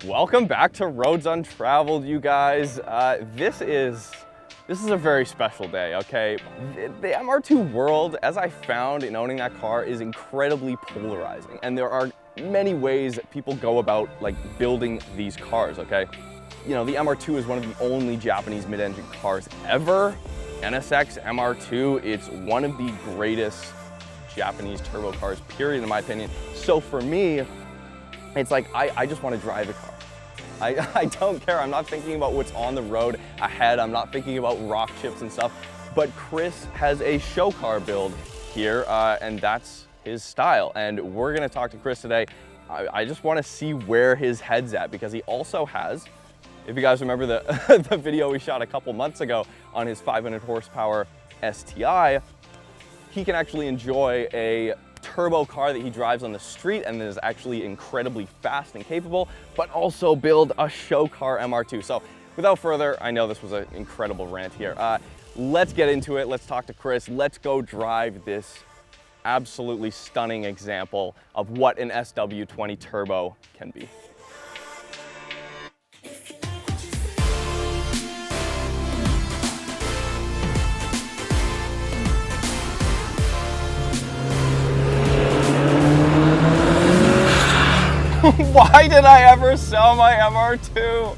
Welcome back to Roads Untraveled, you guys. This is a very special day, okay? The MR2 world, as I found in owning that car, is incredibly polarizing. And there are many ways that people go about building these cars, okay? You know, the MR2 is one of the only Japanese mid-engine cars ever. NSX MR2, it's one of the greatest Japanese turbo cars, period, in my opinion. So for me, it's like, I just want to drive the car. I don't care. I'm not thinking about what's on the road ahead. I'm not thinking about rock chips and stuff. But Chris has a show car build here, and that's his style. And we're going to talk to Chris today. I just want to see where his head's at, because he also has, if you guys remember the, the video we shot a couple months ago on his 500 horsepower STI, he can actually enjoy a turbo car that he drives on the street and that is actually incredibly fast and capable, but also build a show car MR2. So without further, I know this was an incredible rant here. Let's get into it. Let's talk to Chris. Let's go drive this absolutely stunning example of what an SW20 turbo can be. Why did I ever sell my MR2?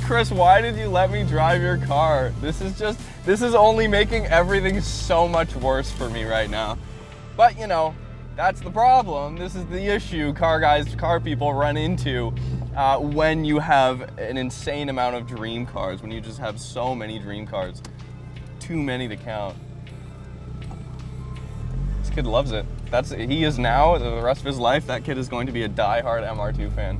Chris, why did you let me drive your car? This is only making everything so much worse for me right now. But you know, that's the problem. This is the issue car people run into when you have an insane amount of dream cars, when you just have so many dream cars. Too many to count. This kid loves it. He is now, the rest of his life, that kid is going to be a die-hard MR2 fan.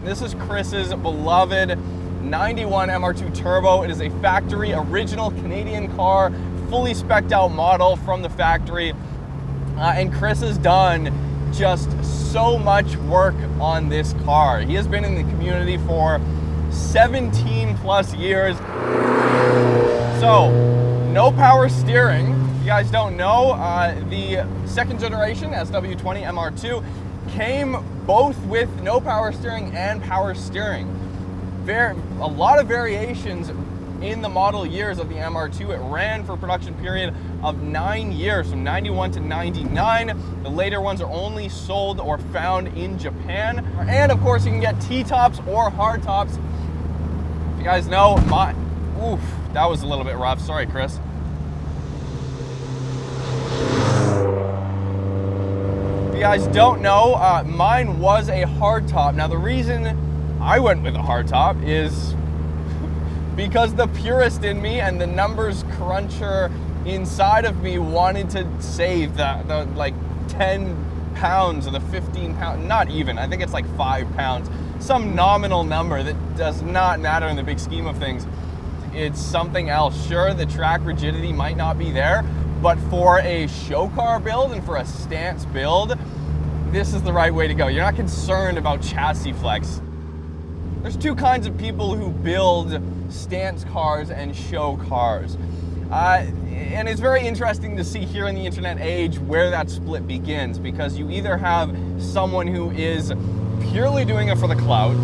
This is Chris's beloved 91 MR2 Turbo. It is a factory original Canadian car, fully spec'd out model from the factory. And Chris has done just so much work on this car. He has been in the community for 17 plus years. So, no power steering. If you guys don't know, the second generation SW20 MR2 came both with no power steering and power steering. A lot of variations in the model years of the MR2. It ran for a production period of 9 years, from 91 to 99. The later ones are only sold or found in Japan. And of course, you can get T-tops or hard tops. If you guys know, oof, that was a little bit rough. Sorry, Chris. If you guys don't know, mine was a hardtop. Now, the reason I went with a hardtop is because the purist in me and the numbers cruncher inside of me wanted to save the like 10 pounds or the 15 pounds, not even, I think it's like 5 pounds, some nominal number that does not matter in the big scheme of things. It's something else. Sure, the track rigidity might not be there, but for a show car build and for a stance build, this is the right way to go. You're not concerned about chassis flex. There's two kinds of people who build stance cars and show cars. And it's very interesting to see here in the internet age where that split begins, because you either have someone who is purely doing it for the clout,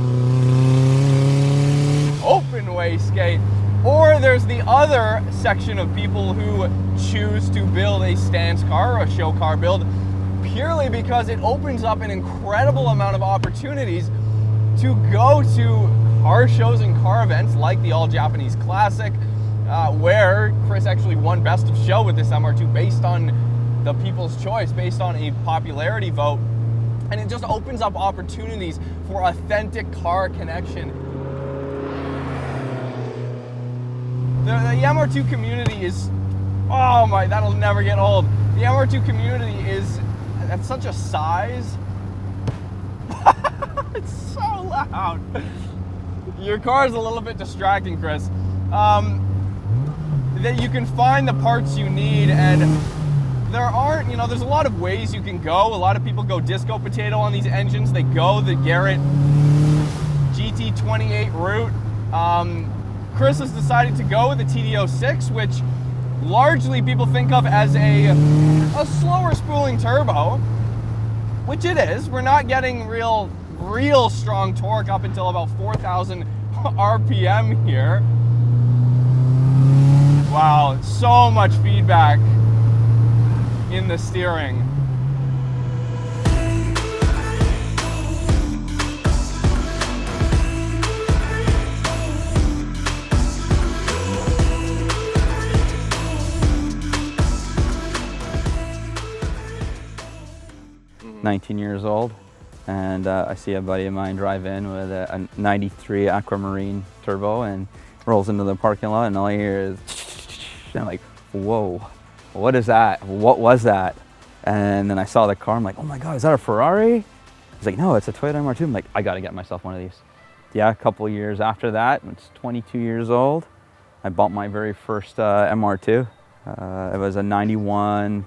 open wastegate, or there's the other section of people who choose to build a stance car or a show car build purely because it opens up an incredible amount of opportunities to go to car shows and car events like the All Japanese Classic, where Chris actually won Best of Show with this MR2 based on the people's choice, based on a popularity vote. And it just opens up opportunities for authentic car connection. The MR2 community is, oh my, that'll never get old. The MR2 community is at such a size. It's so loud. Your car is a little bit distracting, Chris. That you can find the parts you need, and there aren't, there's a lot of ways you can go. A lot of people go disco potato on these engines. They go the Garrett GT28 route. Chris has decided to go with the TD06, which largely people think of as a slower spooling turbo, which it is. We're not getting real strong torque up until about 4,000 RPM here. Wow, so much feedback in the steering. Mm-hmm. 19 years old, and I see a buddy of mine drive in with a 93 Aquamarine turbo and rolls into the parking lot, and all I hear is and I'm like, whoa, what is that? What was that? And then I saw the car, I'm like, oh my God, is that a Ferrari? He's like, no, it's a Toyota MR2. I'm like, I gotta get myself one of these. Yeah, a couple of years after that, it's 22 years old, I bought my very first MR2. It was a 91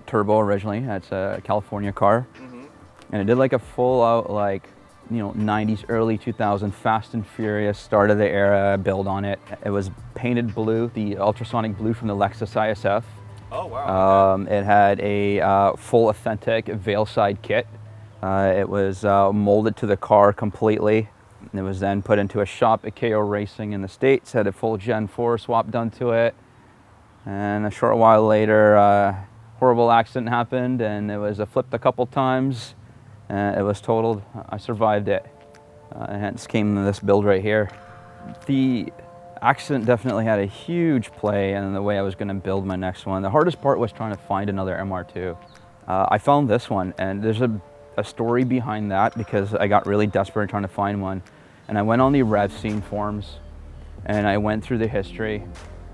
turbo originally. It's a California car. Mm-hmm. And it did like a full out, like, you know, 90s, early 2000s, Fast and Furious, start of the era build on it. It was painted blue, the ultrasonic blue from the Lexus ISF. Oh, wow. It had a full authentic Veilside kit. It was molded to the car completely. It was then put into a shop at KO Racing in the States, had a full Gen 4 swap done to it. And a short while later, horrible accident happened, and it was flipped a couple times. It was totaled. I survived it, and hence came this build right here. The accident definitely had a huge play in the way I was going to build my next one. The hardest part was trying to find another MR2. I found this one, and there's a story behind that because I got really desperate trying to find one. And I went on the Rev Scene forums, and I went through the history.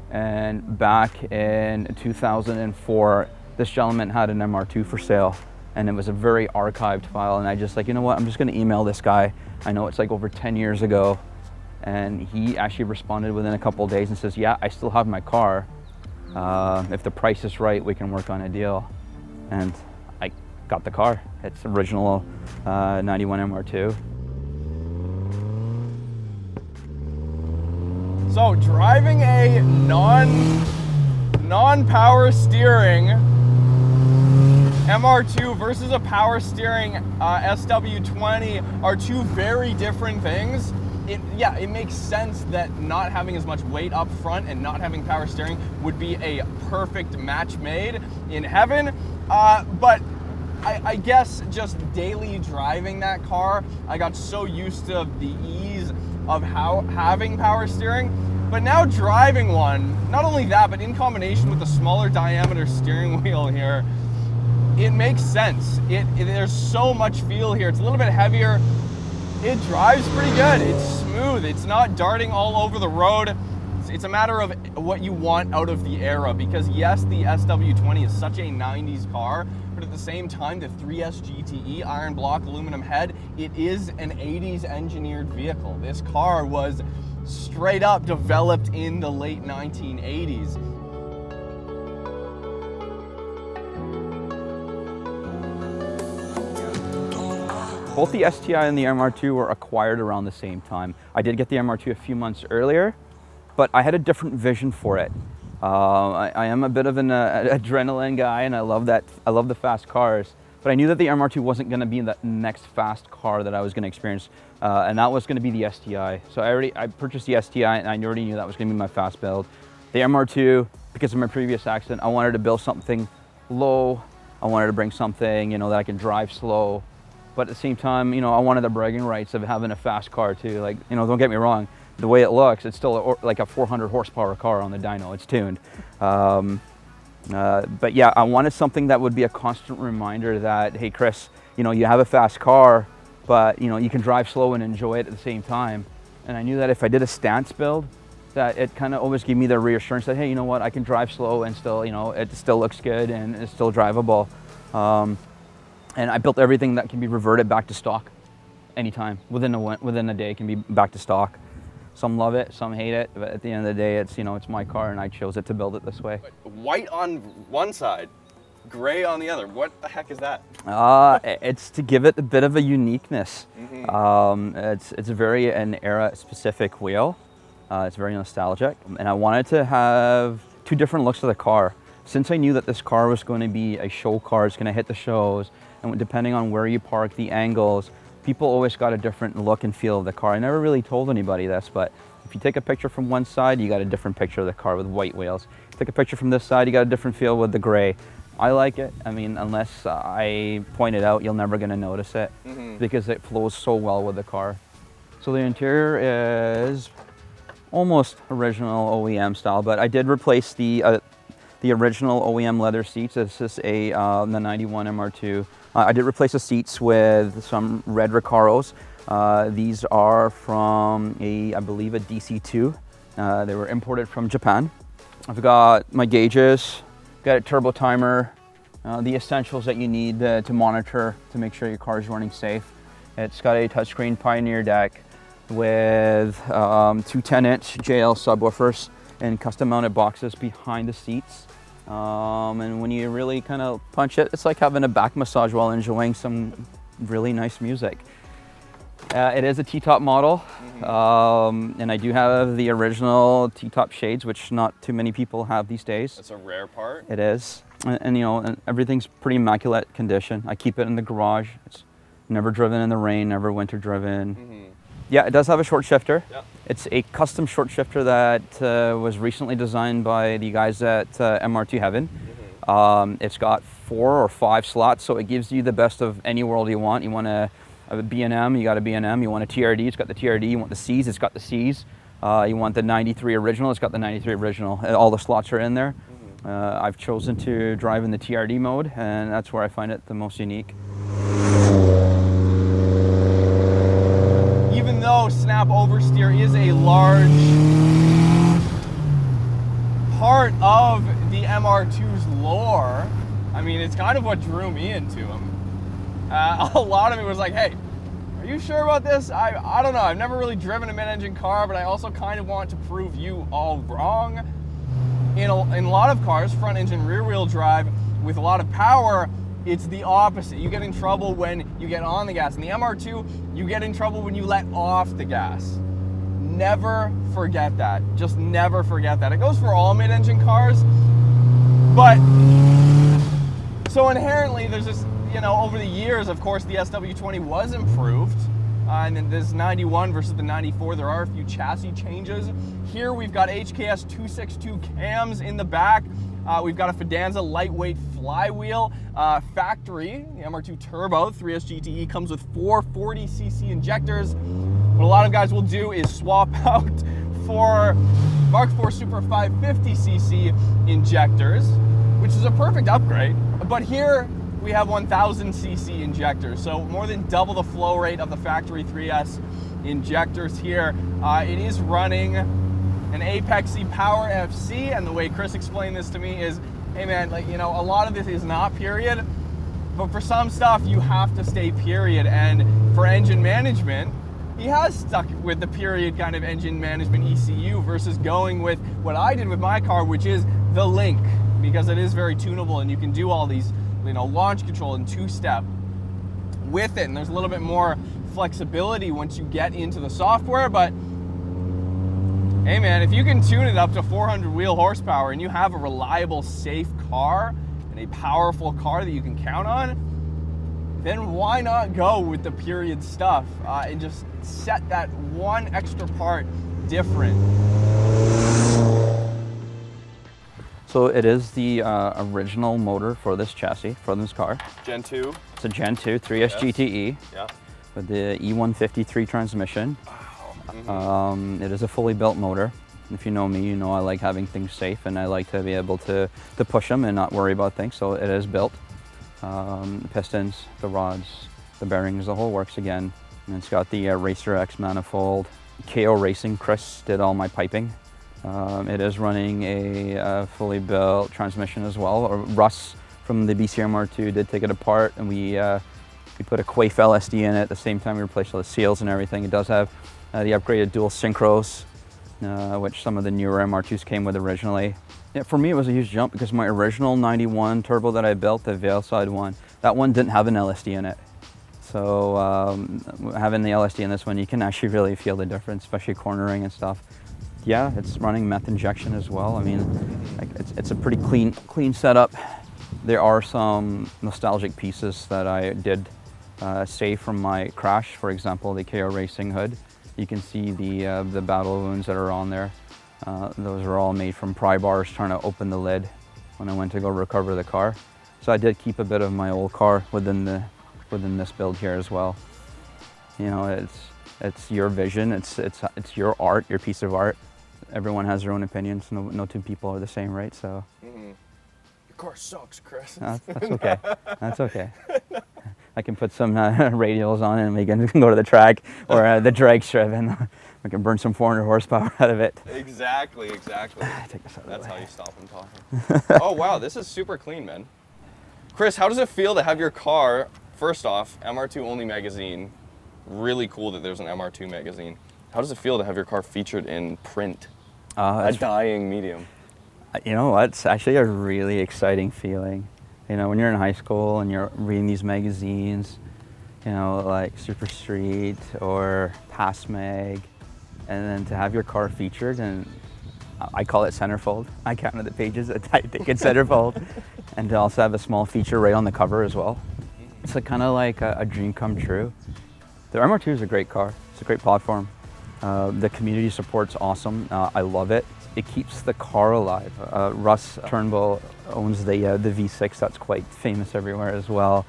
And back in 2004, this gentleman had an MR2 for sale. And it was a very archived file, and I just like, you know what, I'm just gonna email this guy. I know it's like over 10 years ago, and he actually responded within a couple of days and says, yeah, I still have my car. If the price is right, we can work on a deal. And I got the car. It's original 91 MR2. So driving a non-power steering MR2 versus a power steering SW20 are two very different things. It makes sense that not having as much weight up front and not having power steering would be a perfect match made in heaven. But I guess just daily driving that car, I got so used to the ease of having power steering. But now driving one, not only that, but in combination with the smaller diameter steering wheel here, it makes sense. There's so much feel here. It's a little bit heavier. It drives pretty good. It's smooth. It's not darting all over the road. It's a matter of what you want out of the era, because yes, the SW20 is such a 90s car, but at the same time, the 3S GTE iron block aluminum head, it is an 80s engineered vehicle. This car was straight up developed in the late 1980s. Both the STI and the MR2 were acquired around the same time. I did get the MR2 a few months earlier, but I had a different vision for it. I am a bit of an adrenaline guy, and I love the fast cars, but I knew that the MR2 wasn't going to be the next fast car that I was going to experience, and that was going to be the STI. So I purchased the STI, and I already knew that was going to be my fast build. The MR2, because of my previous accident, I wanted to build something low. I wanted to bring something, that I can drive slow. But at the same time, I wanted the bragging rights of having a fast car too. Like, don't get me wrong, the way it looks, it's still like a 400 horsepower car on the dyno. It's tuned. But yeah, I wanted something that would be a constant reminder that, hey, Chris, you have a fast car, but you can drive slow and enjoy it at the same time. And I knew that if I did a stance build, that it kind of always gave me the reassurance that, hey, you know what, I can drive slow and still, it still looks good and it's still drivable. And I built everything that can be reverted back to stock anytime. Within a day, it can be back to stock. Some love it, some hate it, but at the end of the day, it's my car, and I chose it to build it this way. White on one side, gray on the other. What the heck is that? It's to give it a bit of a uniqueness. Mm-hmm. It's very an era-specific wheel. It's very nostalgic, and I wanted to have two different looks of the car. Since I knew that this car was going to be a show car, it's going to hit the shows, and depending on where you park, the angles, people always got a different look and feel of the car. I never really told anybody this, but if you take a picture from one side, you got a different picture of the car with white wheels. Take a picture from this side, you got a different feel with the gray. I like it. I mean, unless I point it out, you're never going to notice it because it flows so well with the car. So the interior is almost original OEM style, but I did replace the original OEM leather seats. This is the 91 MR2. I did replace the seats with some red Recaros. These are from I believe a DC2. They were imported from Japan. I've got my gauges, got a turbo timer, the essentials that you need to monitor to make sure your car is running safe. It's got a touchscreen Pioneer deck with two 10-inch JL subwoofers and custom mounted boxes behind the seats. And when you really kind of punch it, it's like having a back massage while enjoying some really nice music. It is a T-top model, and I do have the original T-top shades, which not too many people have these days. That's a rare part. It is, and you know, and everything's pretty immaculate condition. I keep it in the garage. It's never driven in the rain, never winter driven. Yeah, it does have a short shifter. Yeah. It's a custom short shifter that was recently designed by the guys at MR2 Heaven. It's got 4 or 5 slots, so it gives you the best of any world you want. You want a B&M, you got a B&M. You want a TRD, it's got the TRD. You want the C's, it's got the C's. You want the 93 original, it's got the 93 original. All the slots are in there. I've chosen to drive in the TRD mode, and that's where I find it the most unique. Even though snap oversteer is a large part of the MR2's lore, I mean, it's kind of what drew me into him. A lot of it was like, hey, are you sure about this? I don't know. I've never really driven a mid-engine car, but I also kind of want to prove you all wrong. In a lot of cars, front engine, rear wheel drive with a lot of power, it's the opposite. You get in trouble when you get on the gas. In the MR2, you get in trouble when you let off the gas. Never forget that. Just never forget that. It goes for all mid-engine cars, but so inherently there's this, you know, over the years, of course, the SW20 was improved. And then this 91 versus the 94, there are a few chassis changes. Here we've got HKS 262 cams in the back. We've got a Fidanza lightweight flywheel. Factory, the MR2 Turbo 3S GTE comes with 440cc injectors. What a lot of guys will do is swap out for Mark IV Super 550cc injectors, which is a perfect upgrade. But here we have 1000cc injectors, so more than double the flow rate of the factory 3S injectors here. It is running an Apexy Power FC, and the way Chris explained this to me is, hey man, like, you know, a lot of this is not period, but for some stuff you have to stay period. And for engine management, he has stuck with the period kind of engine management ECU versus going with what I did with my car, which is the Link, because it is very tunable and you can do all these, you know, launch control and 2-step with it, and there's a little bit more flexibility once you get into the software. But hey man, if you can tune it up to 400 wheel horsepower and you have a reliable, safe car and a powerful car that you can count on, then why not go with the period stuff and just set that one extra part different? So it is the original motor for this chassis, for this car. Gen 2. It's a Gen 2 3S GTE with the E153 transmission. It is a fully built motor. If you know me, you know I like having things safe, and I like to be able to push them and not worry about things. So it is built. The pistons, the rods, the bearings, the whole works again. And it's got the Racer X manifold. KO Racing, Chris did all my piping. It is running a fully built transmission as well. Russ from the BCMR2 did take it apart, and we put a Quafe LSD in it at the same time we replaced all the seals and everything. It does have the upgraded dual synchros, which some of the newer MR2s came with originally. Yeah, for me it was a huge jump because my original 91 Turbo that I built, the Veilside one, that one didn't have an LSD in it. So having the LSD in this one, you can actually really feel the difference, especially cornering and stuff. Yeah, it's running meth injection as well. I mean, like, it's a pretty clean setup. There are some nostalgic pieces that I did save from my crash. For example, the KO Racing hood. You can see the battle wounds that are on there. Those are all made from pry bars trying to open the lid when I went to go recover the car. So I did keep a bit of my old car within this build here as well. You know, it's your vision. It's your art, your piece of art. Everyone has their own opinions. No two people are the same, right? So. Mm-hmm. Your car sucks, Chris. That's okay. That's okay. I can put some radials on it and we can go to the track or the drag strip and we can burn some 400 horsepower out of it. Exactly. Take this out of That's the how way. you stop him talking. Oh wow, this is super clean, man. Chris, how does it feel to have your car, first off, MR2 only magazine? Really cool that there's an MR2 magazine. How does it feel to have your car featured in print? A dying medium. You know what? It's actually a really exciting feeling. You know, when you're in high school and you're reading these magazines, you know, like Super Street or Pass Mag, and then to have your car featured, and I call it centerfold. I counted the pages that I think it's centerfold, and to also have a small feature right on the cover as well. It's kind of like a dream come true. The MR2 is a great car. It's a great platform. The community support's awesome. I love it. It keeps the car alive. Russ Turnbull owns the V6 that's quite famous everywhere as well.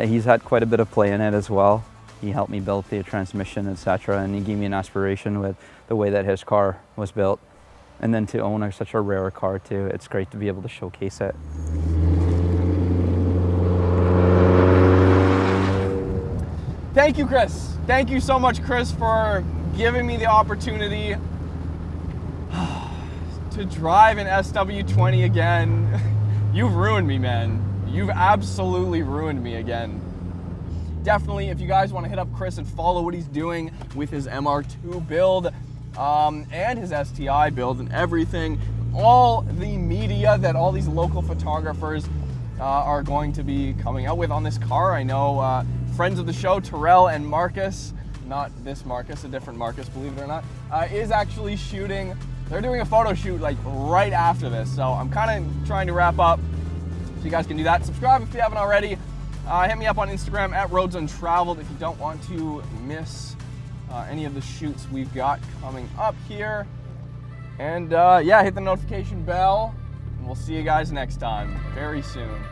He's had quite a bit of play in it as well. He helped me build the transmission, etc., and he gave me an aspiration with the way that his car was built. And then to own such a rare car too, it's great to be able to showcase it. Thank you, Chris. Thank you so much, Chris, for giving me the opportunity to drive an SW20 again. You've ruined me, man. You've absolutely ruined me again. Definitely, if you guys want to hit up Chris and follow what he's doing with his MR2 build and his STI build and everything, all the media that all these local photographers are going to be coming out with on this car. I know friends of the show, Terrell and Marcus, not this Marcus, a different Marcus, believe it or not, is actually shooting. They're doing a photo shoot like right after this. So I'm kind of trying to wrap up so you guys can do that. Subscribe if you haven't already. Hit me up on Instagram at Roads Untraveled if you don't want to miss any of the shoots we've got coming up here. And yeah, hit the notification bell and we'll see you guys next time very soon.